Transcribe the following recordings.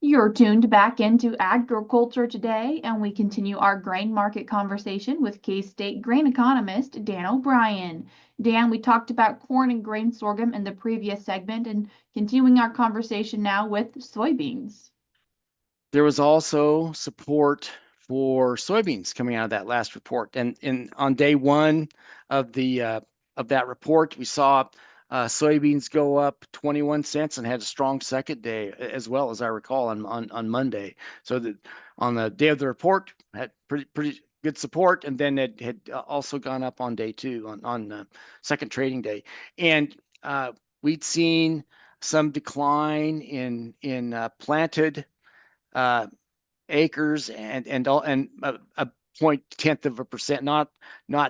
You're tuned back into Agriculture Today, and we continue our grain market conversation with K-State grain economist Dan O'Brien. Dan, we talked about corn and grain sorghum in the previous segment, and continuing our conversation now with soybeans. There was also support for soybeans coming out of that last report, and on day one of the of that report, we saw soybeans go up 21 cents and had a strong second day as well, as I recall, on Monday. So that on the day of the report had pretty good support, and then it had also gone up on day two on second trading day, and we'd seen some decline in planted uh, acres and a point tenth of a percent, not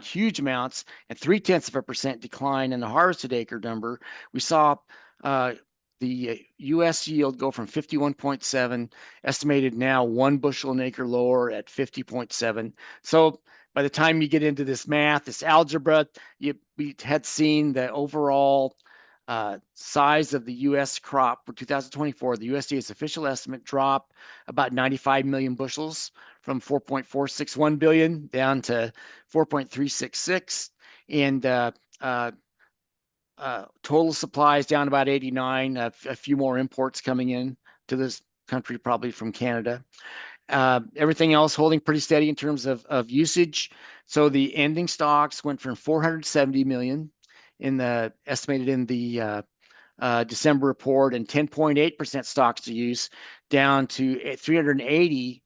huge amounts, and 0.3% decline in the harvested acre number. We saw the U.S. yield go from 51.7, estimated now 1 bushel an acre lower at 50.7. So by the time you get into this math, this algebra, we had seen the overall size of the U.S. crop for 2024, the USDA's official estimate drop about 95 million bushels from 4.461 billion down to 4.366, and total supplies down about 89. A few more imports coming in to this country, probably from Canada. Everything else holding pretty steady in terms of usage. So the ending stocks went from 470 million in the estimated in the December report, and 10.8% stocks to use down to 380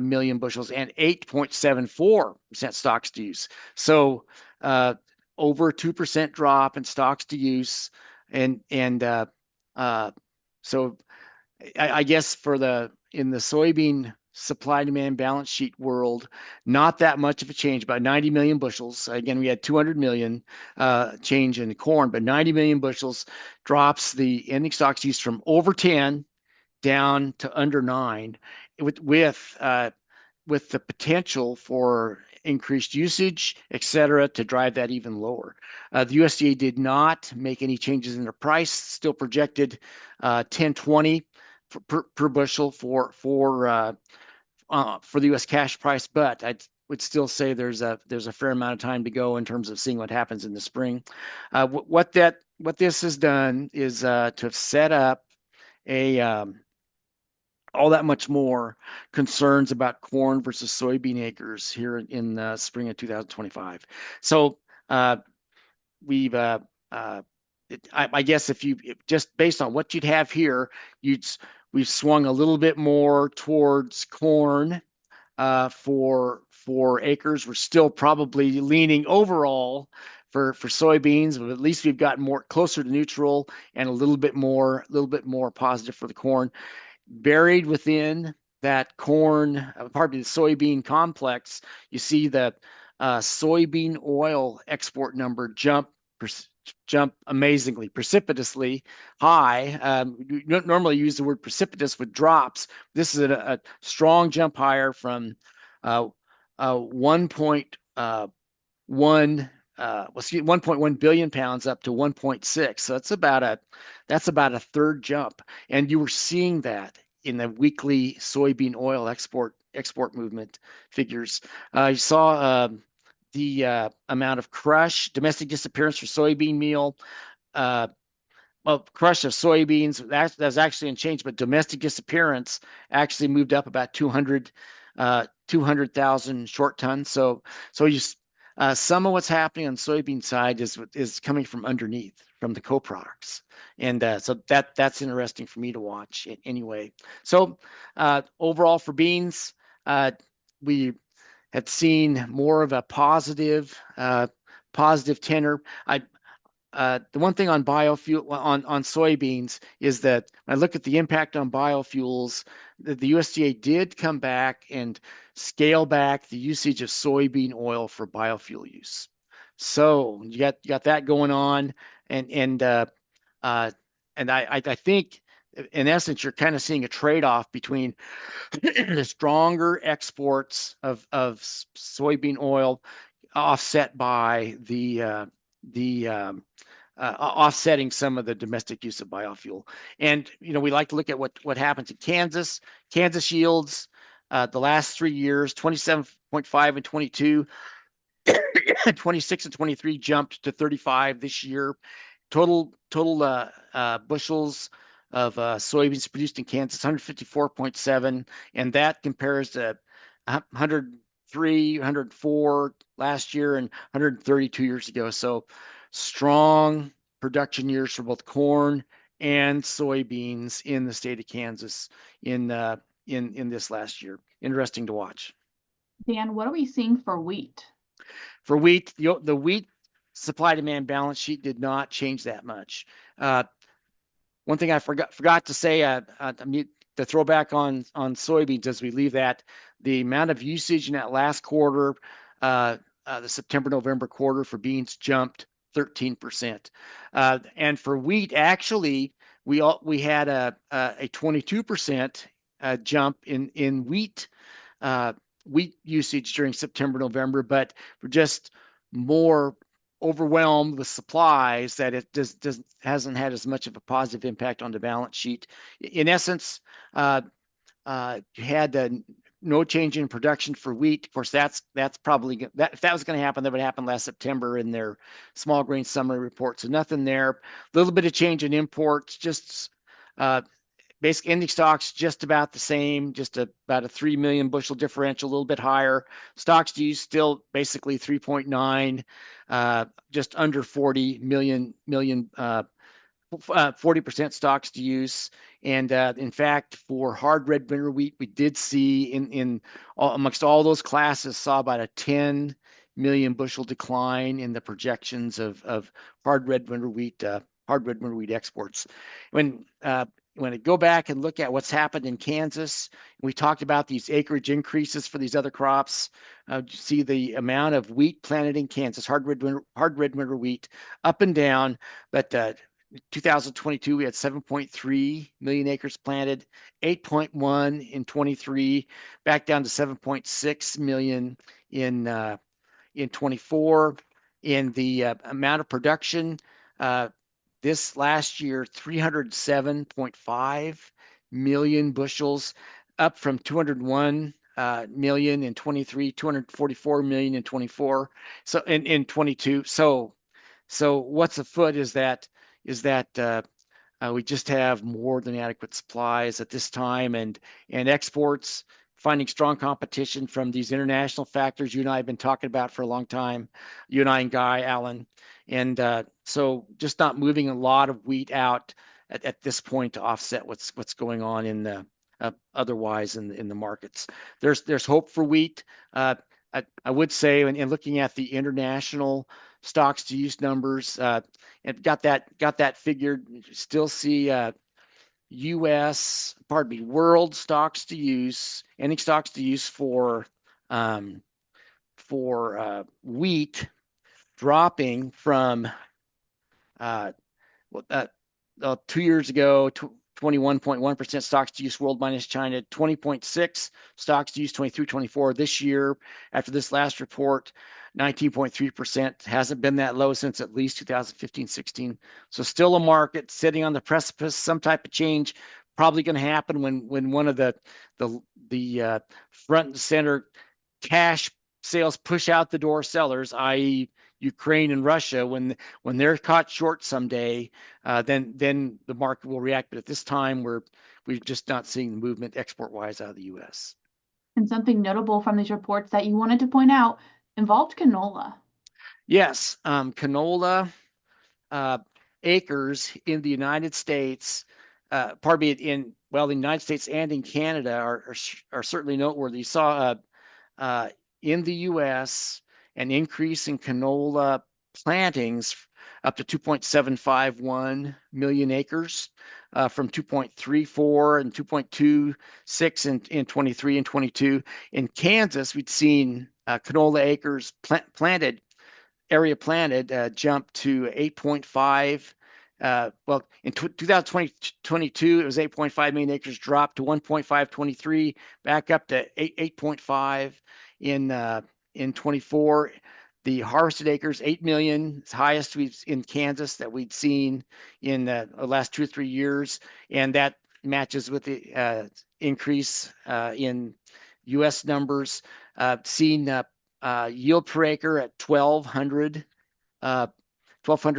million bushels and 8.74% stocks to use. So over 2% drop in stocks to use, and uh, so I guess for the in the soybean supply demand balance sheet world, not that much of a change, about 90 million bushels. Again, we had 200 million change in corn, but 90 million bushels drops the ending stocks use from over 10 down to under 9, with the potential for increased usage, et cetera, to drive that even lower. The USDA did not make any changes in their price, still projected 10.20 per bushel for the U.S. cash price, but I would still say there's a fair amount of time to go in terms of seeing what happens in the spring. What this has done is to have set up a all that much more concerns about corn versus soybean acres here in the spring of 2025. So uh, we've I guess if just based on what you'd have here, you'd we've swung a little bit more towards corn for acres. We're still probably leaning overall for soybeans, but at least we've gotten more closer to neutral and a little bit more positive for the corn. Buried within that corn, pardon me, the soybean complex, you see the soybean oil export number jump amazingly, precipitously high. You don't normally use the word precipitous with drops. This is a strong jump higher from 1.1 billion pounds up to 1.6. So that's about a third jump, and you were seeing that in the weekly soybean oil export movement figures. You saw the amount of crush, domestic disappearance for soybean meal. Uh, well, crush of soybeans, that's actually unchanged, but domestic disappearance actually moved up about 200,000 short tons. So some of what's happening on soybean side is coming from underneath, from the co-products, and so that's interesting for me to watch anyway. So overall for beans, we had seen more of a positive tenor. The one thing on biofuel on soybeans is that when I look at the impact on biofuels, the USDA did come back and scale back the usage of soybean oil for biofuel use. So you got that going on, and and uh, uh, and I think in essence you're kind of seeing a trade-off between the stronger exports of soybean oil offset by the offsetting some of the domestic use of biofuel. And we like to look at what happens in Kansas. Kansas yields the last 3 years, 27.5 and 22, 26 and 23 jumped to 35 this year. Total bushels of soybeans produced in Kansas, 154.7, and that compares to 103, 104 last year and 132 years ago. So strong production years for both corn and soybeans in the state of Kansas in this last year. Interesting to watch. Dan, what are we seeing for wheat? For wheat, the wheat supply demand balance sheet did not change that much. One thing I forgot to say, the throwback on soybeans as we leave that, the amount of usage in that last quarter, the September-November quarter for beans jumped 13%. And for wheat, actually, we had a 22% jump in wheat usage during September, November, but we're just more overwhelmed with supplies that it hasn't had as much of a positive impact on the balance sheet. In essence, you had no change in production for wheat. Of course, that's probably if that was going to happen, that would happen last September in their small grain summary report. So nothing there. A little bit of change in imports, just basic ending stocks just about the same, just about a 3 million bushel differential, a little bit higher. Stocks to use still basically 3.9, just under 40 million 40% stocks to use. And in fact, for hard red winter wheat, we did see amongst all those classes, saw about a 10 million bushel decline in the projections of hard red winter wheat exports. When I go back and look at what's happened in Kansas, we talked about these acreage increases for these other crops. You see the amount of wheat planted in Kansas, hard red winter wheat, up and down. But 2022, we had 7.3 million acres planted, 8.1 in 23, back down to 7.6 million in 24. In the amount of production, this last year, 307.5 million bushels, up from 201 million in 23, 244 million in 24. So in 22. So what's afoot is that we just have more than adequate supplies at this time, and exports finding strong competition from these international factors you and I have been talking about for a long time, you and I and Guy Allen. And so just not moving a lot of wheat out at this point to offset what's going on in the otherwise in the markets. There's hope for wheat. I would say, and looking at the international stocks to use numbers, and got that figured. Still see world stocks to use, ending stocks to use for wheat dropping from 2 years ago, 21.1% stocks to use world minus China, 20.6 stocks to use 23, 24 this year. After this last report, 19.3%, hasn't been that low since at least 2015, 16. So still a market sitting on the precipice, some type of change probably going to happen when one of the front and center cash sales push out the door sellers, i.e. Ukraine and Russia, when they're caught short someday, then the market will react. But at this time, we're just not seeing the movement export-wise out of the U.S. And something notable from these reports that you wanted to point out involved canola. Yes, canola acres in the United States, the United States and in Canada are certainly noteworthy. You saw in the U.S. an increase in canola plantings up to 2.751 million acres from 2.34 and 2.26 in 23 and 22. In Kansas, we'd seen canola acres area planted jump to 8.5. In 2022, it was 8.5 million acres, dropped to 1.523, back up to 8.5 in 24. The harvested acres, 8 million, highest we've in Kansas that we'd seen in the last 2 or 3 years, and that matches with the increase in U.S. numbers. Seen yield per acre at 1,200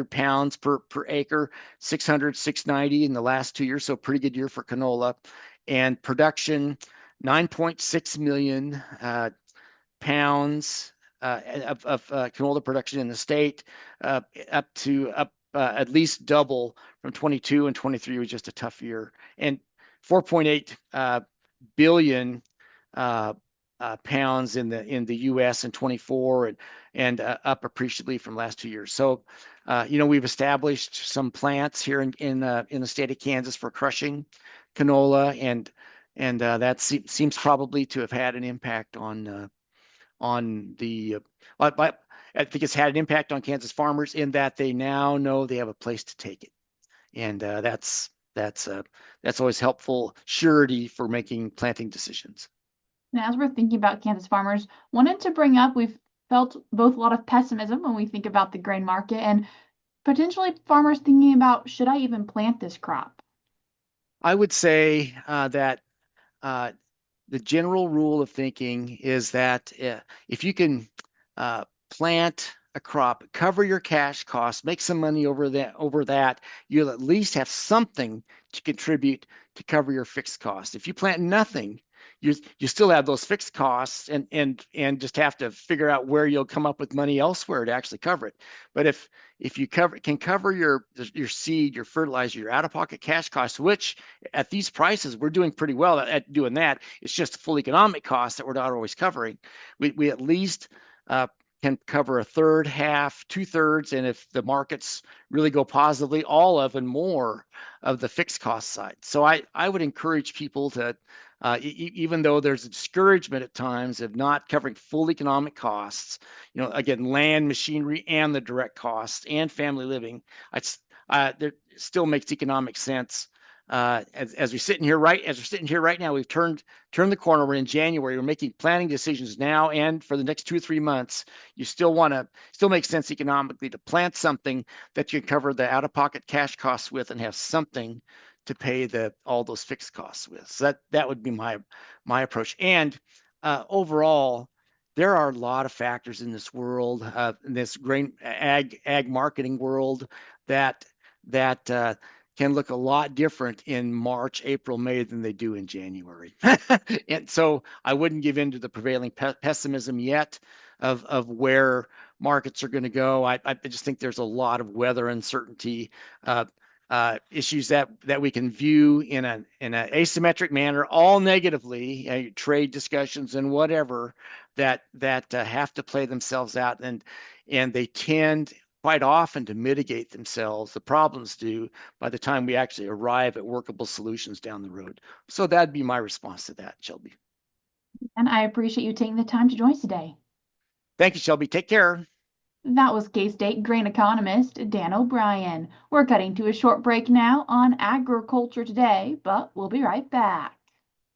pounds per acre, 600, 690 in the last 2 years. So pretty good year for canola. And production, 9.6 million pounds of canola production in the state, up at least double from 22, and 23 was just a tough year. And 4.8 billion pounds in the U.S. in 24, and up appreciably from last 2 years. So, we've established some plants here in the state of Kansas for crushing canola, and that seems probably to have had an impact on the. But I think it's had an impact on Kansas farmers in that they now know they have a place to take it, and that's always helpful surety for making planting decisions. And as we're thinking about Kansas farmers, wanted to bring up we've felt both a lot of pessimism when we think about the grain market and potentially farmers thinking about should I even plant this crop? I would say that uh, the general rule of thinking is that if you can plant a crop, cover your cash costs, make some money over that, you'll at least have something to contribute to cover your fixed costs. If you plant nothing, you still have those fixed costs, and just have to figure out where you'll come up with money elsewhere to actually cover it. But if you can cover your seed, your fertilizer, your out-of-pocket cash costs, which at these prices we're doing pretty well at doing that. It's just full economic costs that we're not always covering. We at least can cover a third, half, 2/3, and if the markets really go positively, all of and more of the fixed cost side. So I would encourage people to, even though there's a discouragement at times of not covering full economic costs, again, land, machinery, and the direct costs and family living, there still makes economic sense. As we're sitting here right now, we've turned the corner. We're in January. We're making planning decisions now and for the next 2 or 3 months. You still makes sense economically to plant something that you can cover the out-of-pocket cash costs with and have something to pay all those fixed costs with. So that would be my approach. And overall, there are a lot of factors in this world, in this grain ag marketing world, that can look a lot different in March, April, May than they do in January. And so I wouldn't give in to the prevailing pessimism yet of where markets are going to go. I just think there's a lot of weather uncertainty, issues that we can view in an asymmetric manner, all negatively, trade discussions and whatever that have to play themselves out, and they tend quite often to mitigate themselves. The problems do by the time we actually arrive at workable solutions down the road. So that'd be my response to that, Shelby. And I appreciate you taking the time to join us today. Thank you, Shelby. Take care. That was K-State grain economist Dan O'Brien. We're cutting to a short break now on Agriculture Today, but we'll be right back.